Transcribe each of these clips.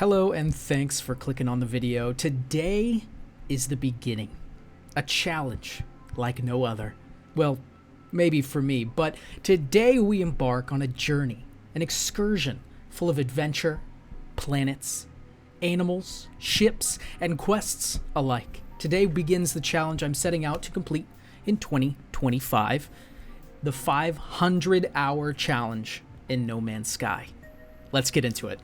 Hello and thanks for clicking on the video. Today is the beginning. A challenge like no other. Well, maybe for me, but today we embark on a journey, an excursion full of adventure, planets, animals, ships, and quests alike. Today begins the challenge I'm setting out to complete in 2025, the 500-hour challenge in No Man's Sky. Let's get into it.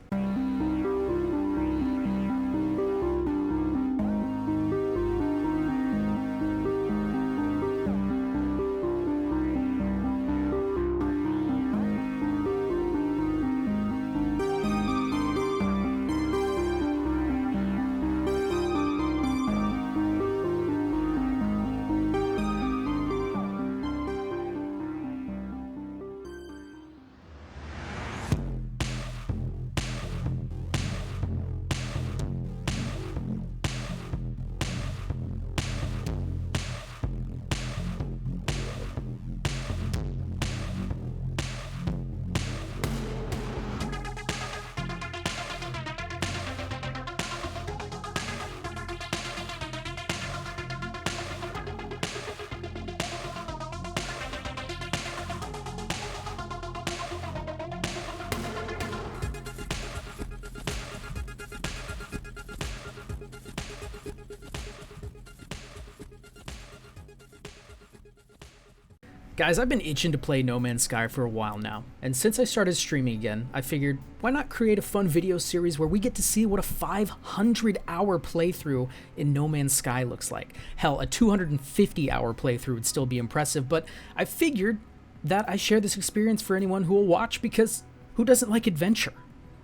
Guys, I've been itching to play No Man's Sky for a while now, and since I started streaming again, I figured, why not create a fun video series where we get to see what a 500-hour playthrough in No Man's Sky looks like. Hell, a 250-hour playthrough would still be impressive, but I figured that I share this experience for anyone who will watch, because who doesn't like adventure?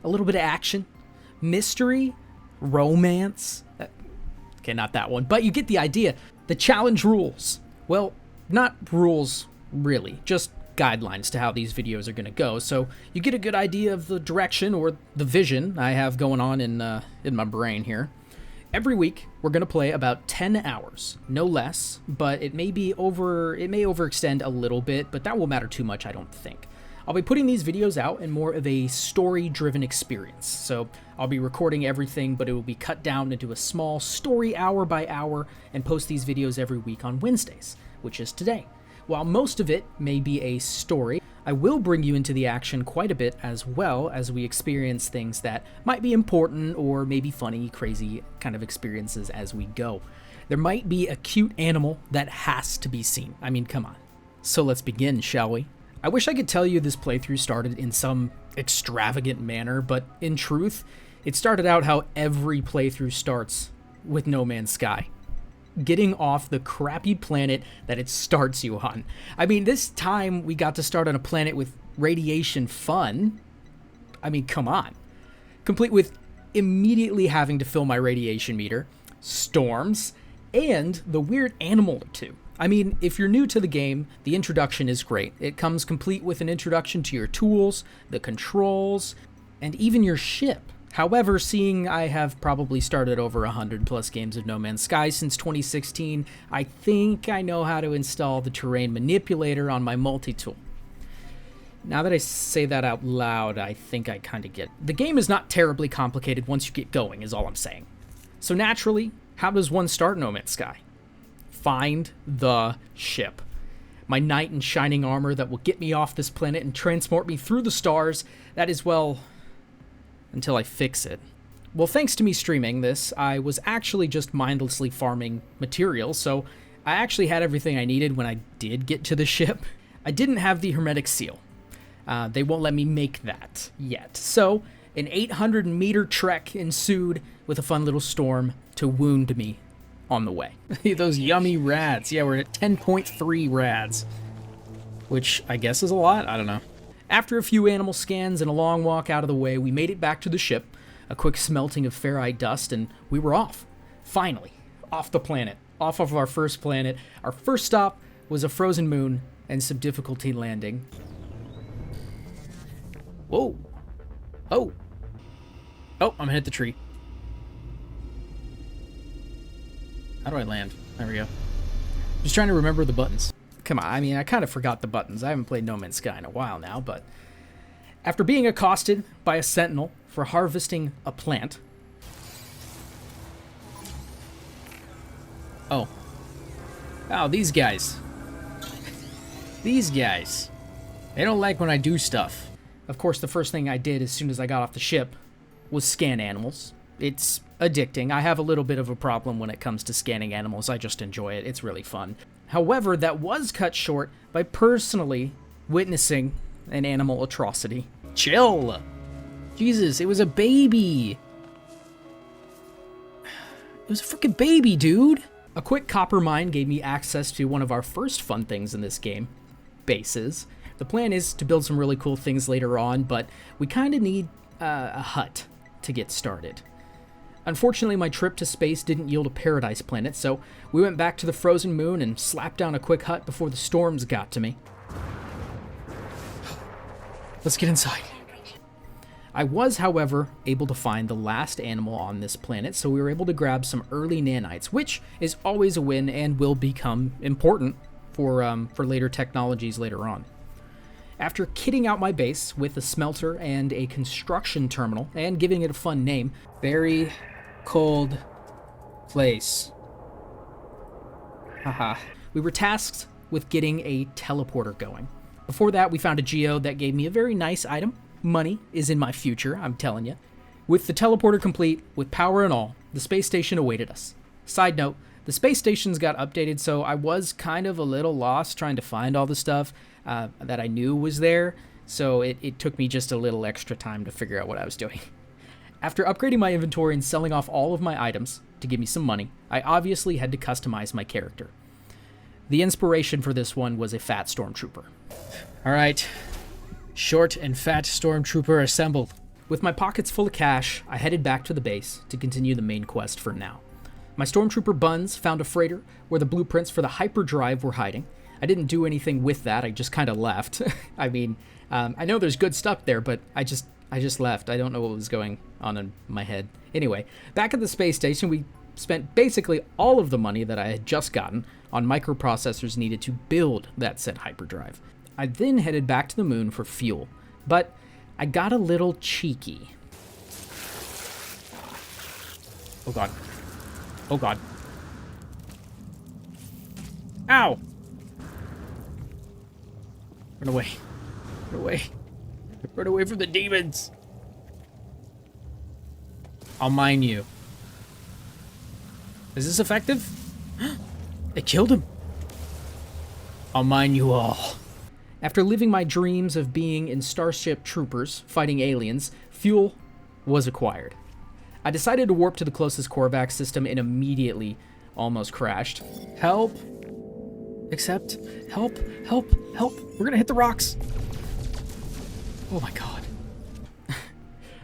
A little bit of action, mystery, romance. Okay, not that one, but you get the idea. The challenge rules. Well, not rules really, just guidelines to how these videos are going to go, so you get a good idea of the direction or the vision I have going on in my brain here. Every week we're going to play about 10 hours, no less, but it may overextend a little bit, but that won't matter too much, I don't think. I'll be putting these videos out in more of a story-driven experience, so I'll be recording everything, but it will be cut down into a small story hour by hour and post these videos every week on Wednesdays, which is today. While most of it may be a story, I will bring you into the action quite a bit as well as we experience things that might be important or maybe funny, crazy kind of experiences as we go. There might be a cute animal that has to be seen. I mean, come on. So let's begin, shall we? I wish I could tell you this playthrough started in some extravagant manner, but in truth, it started out how every playthrough starts with No Man's Sky. Getting off the crappy planet that it starts you on. I mean, this time we got to start on a planet with radiation fun. I mean, come on. Complete with immediately having to fill my radiation meter, storms, and the weird animal or two. I mean, if you're new to the game, the introduction is great. It comes complete with an introduction to your tools, the controls, and even your ship. However, seeing I have probably started over 100 plus games of No Man's Sky since 2016, I think I know how to install the terrain manipulator on my multi-tool. Now that I say that out loud, I think I kind of get it. The game is not terribly complicated once you get going, is all I'm saying. So naturally, how does one start No Man's Sky? Find the ship. My knight in shining armor that will get me off this planet and transport me through the stars. That is, well, until I fix it. Well, thanks to me streaming this, I was actually just mindlessly farming material, so I actually had everything I needed when I did get to the ship. I didn't have the hermetic seal. They won't let me make that yet. So, an 800-meter trek ensued with a fun little storm to wound me on the way. Those yummy rads. Yeah, we're at 10.3 rads, which I guess is a lot. I don't know. After a few animal scans and a long walk out of the way, we made it back to the ship, a quick smelting of ferrite dust, and we were off. Finally, off the planet, off of our first planet. Our first stop was a frozen moon and some difficulty landing. Whoa. Oh, I'm gonna hit the tree. How do I land? There we go. Just trying to remember the buttons. Come on, I mean, I kind of forgot the buttons. I haven't played No Man's Sky in a while now, but After being accosted by a sentinel for harvesting a plant... Oh. Oh, these guys. These guys. They don't like when I do stuff. Of course, the first thing I did as soon as I got off the ship was scan animals. It's addicting. I have a little bit of a problem when it comes to scanning animals. I just enjoy it. It's really fun. However, that was cut short by personally witnessing an animal atrocity. Chill! Jesus, it was a baby! It was a freaking baby, dude! A quick copper mine gave me access to one of our first fun things in this game, bases. The plan is to build some really cool things later on, but we kind of need a hut to get started. Unfortunately, my trip to space didn't yield a paradise planet, so we went back to the frozen moon and slapped down a quick hut before the storms got to me. Let's get inside. I was, however, able to find the last animal on this planet, so we were able to grab some early nanites, which is always a win and will become important for later technologies later on. After kitting out my base with a smelter and a construction terminal, and giving it a fun name, very cold place. Haha. We were tasked with getting a teleporter going. Before that, we found a geode that gave me a very nice item. Money is in my future, I'm telling you. With the teleporter complete, with power and all, the space station awaited us. Side note, the space stations got updated, so I was kind of a little lost trying to find all the stuff that I knew was there, so it took me just a little extra time to figure out what I was doing. After upgrading my inventory and selling off all of my items to give me some money, I obviously had to customize my character. The inspiration for this one was a fat stormtrooper. Alright, short and fat stormtrooper assembled. With my pockets full of cash, I headed back to the base to continue the main quest for now. My stormtrooper buns found a freighter where the blueprints for the hyperdrive were hiding. I didn't do anything with that, I just kind of left. I mean, I know there's good stuff there, but I just left. I don't know what was going on in my head. Anyway, back at the space station, we spent basically all of the money that I had just gotten on microprocessors needed to build that said hyperdrive. I then headed back to the moon for fuel, but I got a little cheeky. Oh god. Oh god. Ow! Run away. Run away. Run away from the demons! I'll mine you. Is this effective? They killed him. I'll mine you all. After living my dreams of being in Starship Troopers fighting aliens, fuel was acquired. I decided to warp to the closest Korvax system and immediately almost crashed. Help. Accept. Help. Help. Help. We're gonna hit the rocks. Oh my god.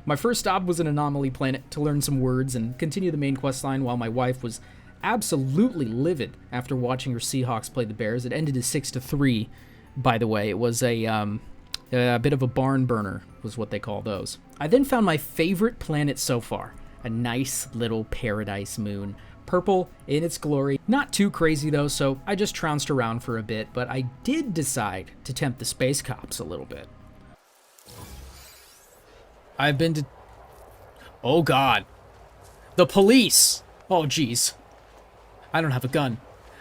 My first stop was an anomaly planet to learn some words and continue the main quest line while my wife was absolutely livid after watching her Seahawks play the Bears. It ended as 6-3, by the way. It was a bit of a barn burner, was what they call those. I then found my favorite planet so far, a nice little paradise moon. Purple in its glory. Not too crazy though, so I just trounced around for a bit, but I did decide to tempt the space cops a little bit. I've been to... Oh god. The police! Oh jeez. I don't have a gun.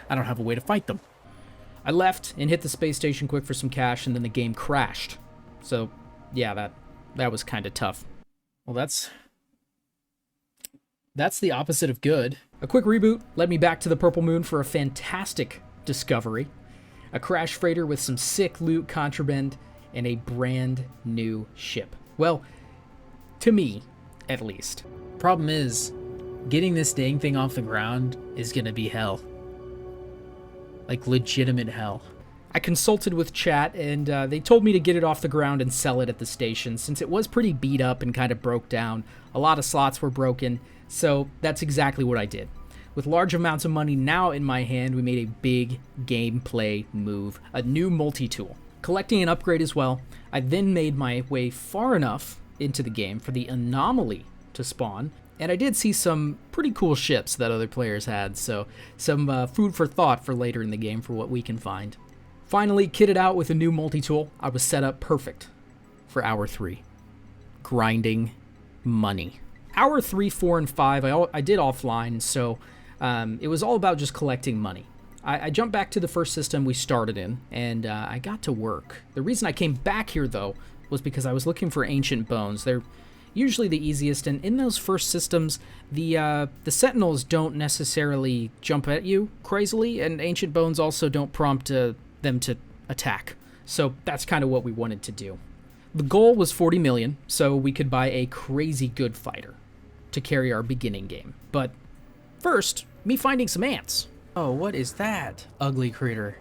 I don't have a way to fight them. I left and hit the space station quick for some cash, and then the game crashed. So, yeah, that was kind of tough. Well, that's the opposite of good. A quick reboot led me back to the Purple Moon for a fantastic discovery. A crash freighter with some sick loot, contraband, and a brand new ship. Well, to me, at least. Problem is, getting this dang thing off the ground is gonna be hell. Like, legitimate hell. I consulted with chat, and they told me to get it off the ground and sell it at the station, since it was pretty beat up and kind of broke down. A lot of slots were broken, so that's exactly what I did. With large amounts of money now in my hand, we made a big gameplay move, a new multi-tool. Collecting an upgrade as well, I then made my way far enough into the game for the anomaly to spawn, and I did see some pretty cool ships that other players had, so some food for thought for later in the game for what we can find. Finally, kitted out with a new multi-tool, I was set up perfect for Hour 3. Grinding money. Hour 3, 4, and 5, I did offline, so it was all about just collecting money. I jumped back to the first system we started in, and I got to work. The reason I came back here, though, was because I was looking for ancient bones. They're usually the easiest, and in those first systems, the sentinels don't necessarily jump at you crazily, and ancient bones also don't prompt them to attack. So that's kind of what we wanted to do. The goal was 40 million, so we could buy a crazy good fighter to carry our beginning game. But first, me finding some ants. Oh, what is that? Ugly critter.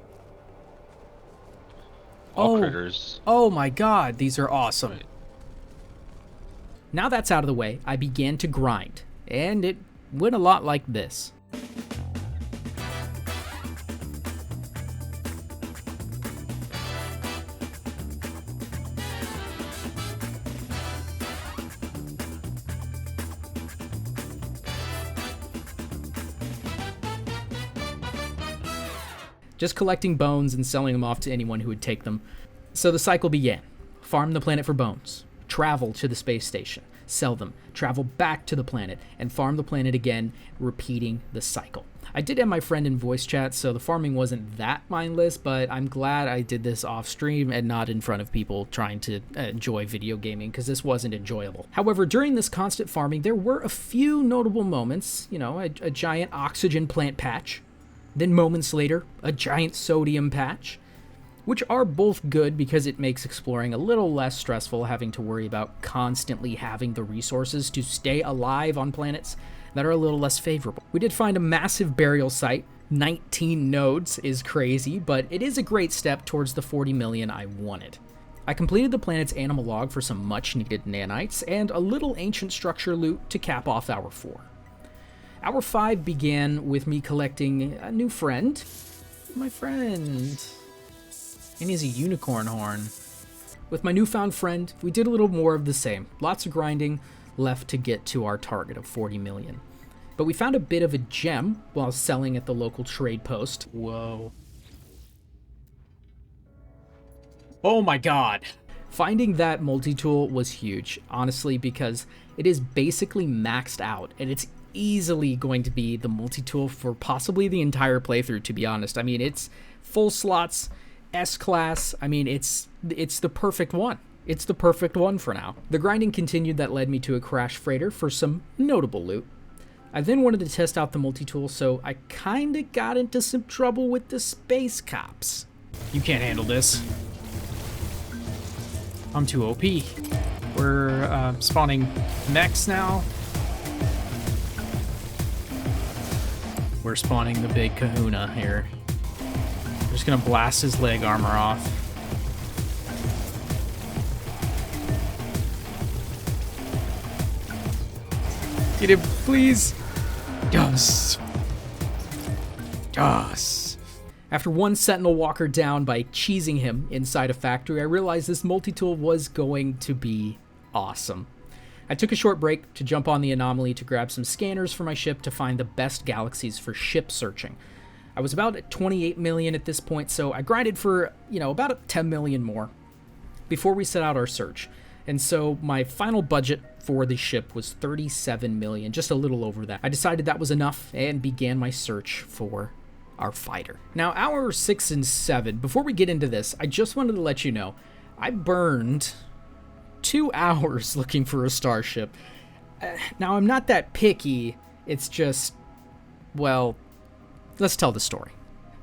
All critters. Oh my god, these are awesome. Right. Now that's out of the way, I began to grind, and it went a lot like this. Just collecting bones and selling them off to anyone who would take them. So the cycle began. Farm the planet for bones, travel to the space station, sell them, travel back to the planet, and farm the planet again, repeating the cycle. I did have my friend in voice chat, so the farming wasn't that mindless, but I'm glad I did this off stream and not in front of people trying to enjoy video gaming, because this wasn't enjoyable. However, during this constant farming, there were a few notable moments, a giant oxygen plant patch, then moments later, a giant sodium patch, which are both good because it makes exploring a little less stressful having to worry about constantly having the resources to stay alive on planets that are a little less favorable. We did find a massive burial site. 19 nodes is crazy, but it is a great step towards the 40 million I wanted. I completed the planet's animal log for some much needed nanites and a little ancient structure loot to cap off Hour 4. Hour 5 began with me collecting a new friend. My friend. And he has a unicorn horn. With my newfound friend, we did a little more of the same. Lots of grinding left to get to our target of 40 million. But we found a bit of a gem while selling at the local trade post. Whoa. Oh my god. Finding that multi-tool was huge, honestly, because it is basically maxed out, and it's easily going to be the multi-tool for possibly the entire playthrough, to be honest. I mean, it's full slots, S-class. I mean, it's the perfect one. It's the perfect one for now. The grinding continued that led me to a crash freighter for some notable loot. I then wanted to test out the multi-tool, so I kinda got into some trouble with the space cops. You can't handle this. I'm too OP. We're spawning mechs now. We're spawning the big kahuna here. We're just gonna blast his leg armor off. Get him, please. Yes. Yes. After one sentinel walker down by cheesing him inside a factory, I realized this multi-tool was going to be awesome. I took a short break to jump on the anomaly to grab some scanners for my ship to find the best galaxies for ship searching. I was about at 28 million at this point, so I grinded for, about 10 million more before we set out our search. And so my final budget for the ship was 37 million, just a little over that. I decided that was enough and began my search for our fighter. Now, Hour 6 and 7, before we get into this, I just wanted to let you know, I burned 2 hours looking for a starship. Now, I'm not that picky, it's just, well, let's tell the story.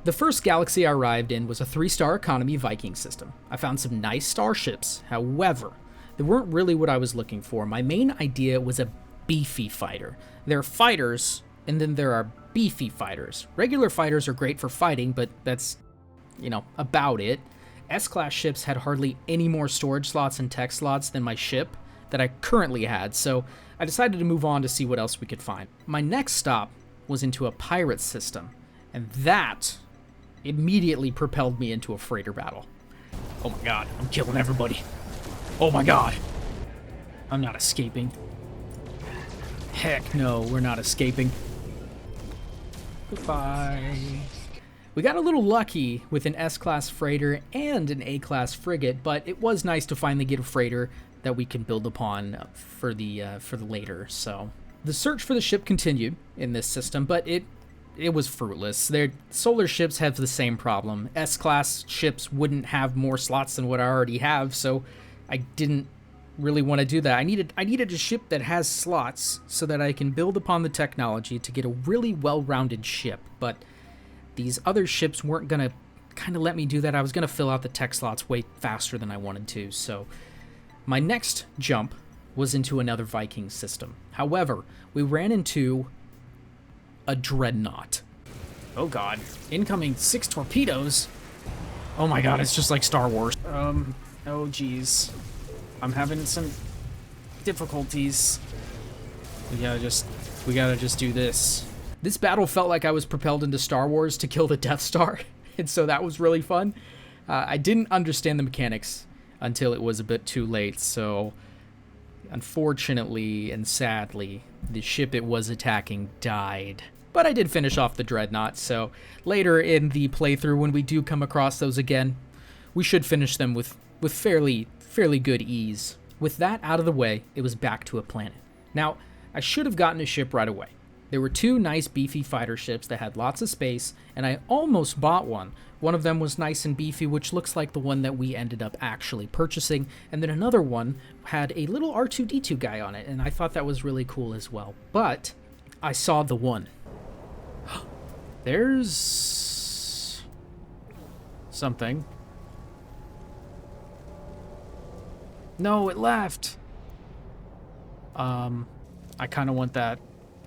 The first galaxy I arrived in was a 3-star economy Viking system. I found some nice starships, however, they weren't really what I was looking for. My main idea was a beefy fighter. There are fighters, and then there are beefy fighters. Regular fighters are great for fighting, but that's, about it. S-class ships had hardly any more storage slots and tech slots than my ship that I currently had, so I decided to move on to see what else we could find. My next stop was into a pirate system, and that immediately propelled me into a freighter battle. Oh my god, I'm killing everybody. Oh my god. I'm not escaping. Heck no, we're not escaping. Goodbye. We got a little lucky with an S-class freighter and an A-class frigate, but it was nice to finally get a freighter that we can build upon for the later. So the search for the ship continued in this system, but it was fruitless. Their solar ships have the same problem. S-class ships wouldn't have more slots than what I already have, so I didn't really want to do that. I needed a ship that has slots so that I can build upon the technology to get a really well-rounded ship, but these other ships weren't going to kind of let me do that. I was going to fill out the tech slots way faster than I wanted to, so my next jump was into another Viking system. However, we ran into a dreadnought. Oh god. Incoming 6 torpedoes. Oh my god, it's just like Star Wars. Oh geez. I'm having some difficulties. We gotta just do this. This battle felt like I was propelled into Star Wars to kill the Death Star, and so that was really fun. I didn't understand the mechanics until it was a bit too late, so unfortunately and sadly, the ship it was attacking died. But I did finish off the dreadnought, so later in the playthrough, when we do come across those again, we should finish them with fairly good ease. With that out of the way, it was back to a planet. Now, I should have gotten a ship right away. There were 2 nice beefy fighter ships that had lots of space, and I almost bought one. One of them was nice and beefy, which looks like the one that we ended up actually purchasing, and then another one had a little R2-D2 guy on it, and I thought that was really cool as well. But I saw the one. There's something. No, it left. I kind of want that.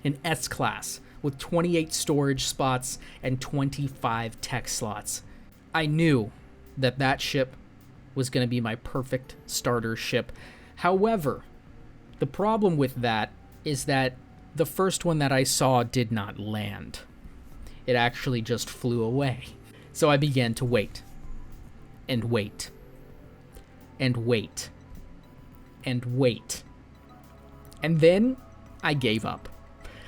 An S-class with 28 storage spots and 25 tech slots. I knew that ship was going to be my perfect starter ship. However, the problem with that is that the first one that I saw did not land. It actually just flew away. So I began to wait. And wait. And wait. And wait. And then I gave up.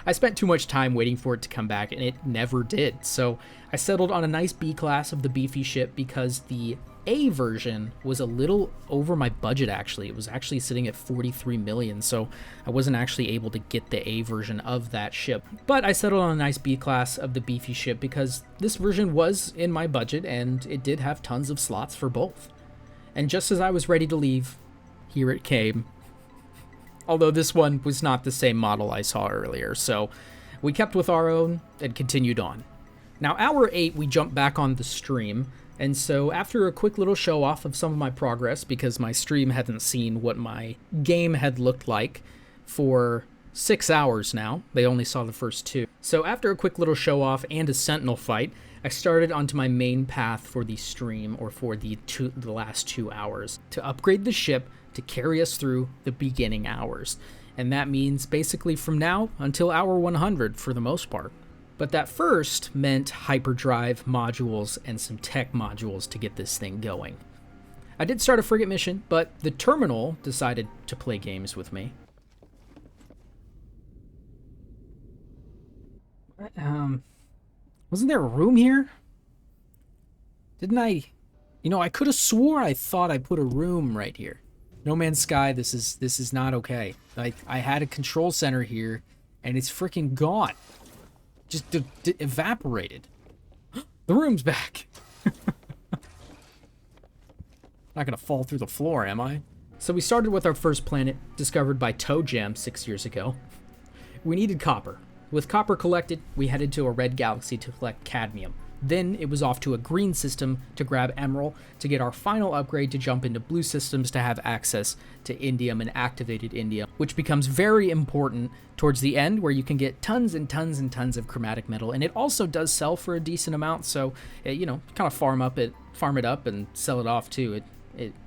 I spent too much time waiting for it to come back, and it never did. So I settled on a nice B class of the beefy ship because the A version was a little over my budget, actually. It was actually sitting at 43 million, so I wasn't actually able to get the A version of that ship. But I settled on a nice B class of the beefy ship because this version was in my budget, and it did have tons of slots for both. And just as I was ready to leave, here it came. Although this one was not the same model I saw earlier, so we kept with our own and continued on. Now, hour 8, we jumped back on the stream, and so after a quick little show off of some of my progress, because my stream hadn't seen what my game had looked like for 6 hours now, they only saw the first 2. So after a quick little show off and a sentinel fight, I started onto my main path for the stream, or for the last 2 hours, to upgrade the ship to carry us through the beginning hours. And that means basically from now until hour 100 for the most part. But that first meant hyperdrive modules and some tech modules to get this thing going. I did start a frigate mission, but the terminal decided to play games with me. Wasn't there a room here? Didn't I? You know, I could have swore I thought I put a room right here. No Man's Sky, this is not okay. I had a control center here, and it's freaking gone. Just evaporated. The room's back. Not gonna fall through the floor, am I? So we started with our first planet, discovered by Teoh 6 years ago. We needed copper. With copper collected, we headed to a red galaxy to collect cadmium. Then it was off to a green system to grab emerald to get our final upgrade to jump into blue systems to have access to indium and activated indium, which becomes very important towards the end where you can get tons and tons and tons of chromatic metal. And it also does sell for a decent amount, so, you know, kind of farm it up and sell it off too.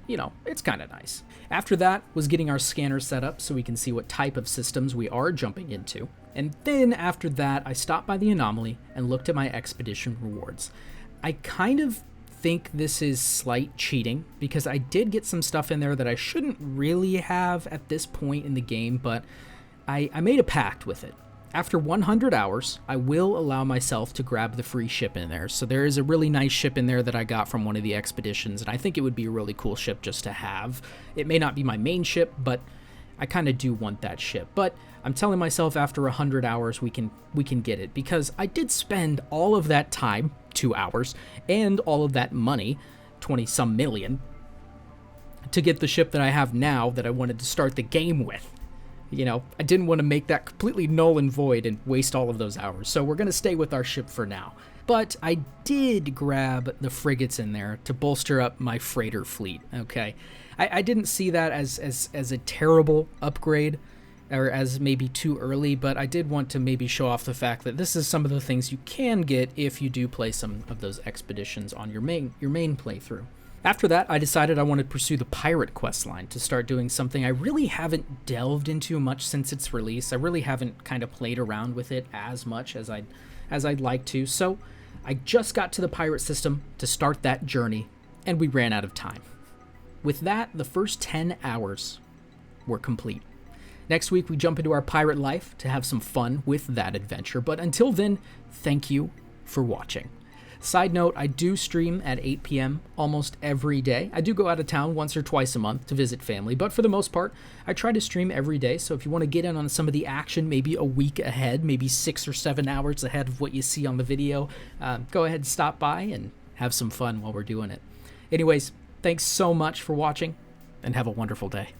You know, it's kind of nice. After that was getting our scanner set up so we can see what type of systems we are jumping into. And then after that, I stopped by the anomaly and looked at my expedition rewards. I kind of think this is slight cheating because I did get some stuff in there that I shouldn't really have at this point in the game, but I made a pact with it. After 100 hours, I will allow myself to grab the free ship in there. So there is a really nice ship in there that I got from one of the expeditions, and I think it would be a really cool ship just to have. It may not be my main ship, but I kind of do want that ship. But I'm telling myself after 100 hours we can get it, because I did spend all of that time, 2 hours, and all of that money, 20-some million, to get the ship that I have now that I wanted to start the game with. You know, I didn't want to make that completely null and void and waste all of those hours, so we're going to stay with our ship for now. But I did grab the frigates in there to bolster up my freighter fleet, okay? I didn't see that as a terrible upgrade, or as maybe too early, but I did want to maybe show off the fact that this is some of the things you can get if you do play some of those expeditions on your main playthrough. After that, I decided I wanted to pursue the pirate quest line to start doing something I really haven't delved into much since its release. I really haven't kind of played around with it as much as I'd like to. So I just got to the pirate system to start that journey, and we ran out of time. With that, the first 10 hours were complete. Next week, we jump into our pirate life to have some fun with that adventure. But until then, thank you for watching. Side note, I do stream at 8 p.m. almost every day. I do go out of town once or twice a month to visit family, but for the most part, I try to stream every day. So if you want to get in on some of the action, maybe a week ahead, maybe 6 or 7 hours ahead of what you see on the video, go ahead and stop by and have some fun while we're doing it. Anyways, thanks so much for watching, and have a wonderful day.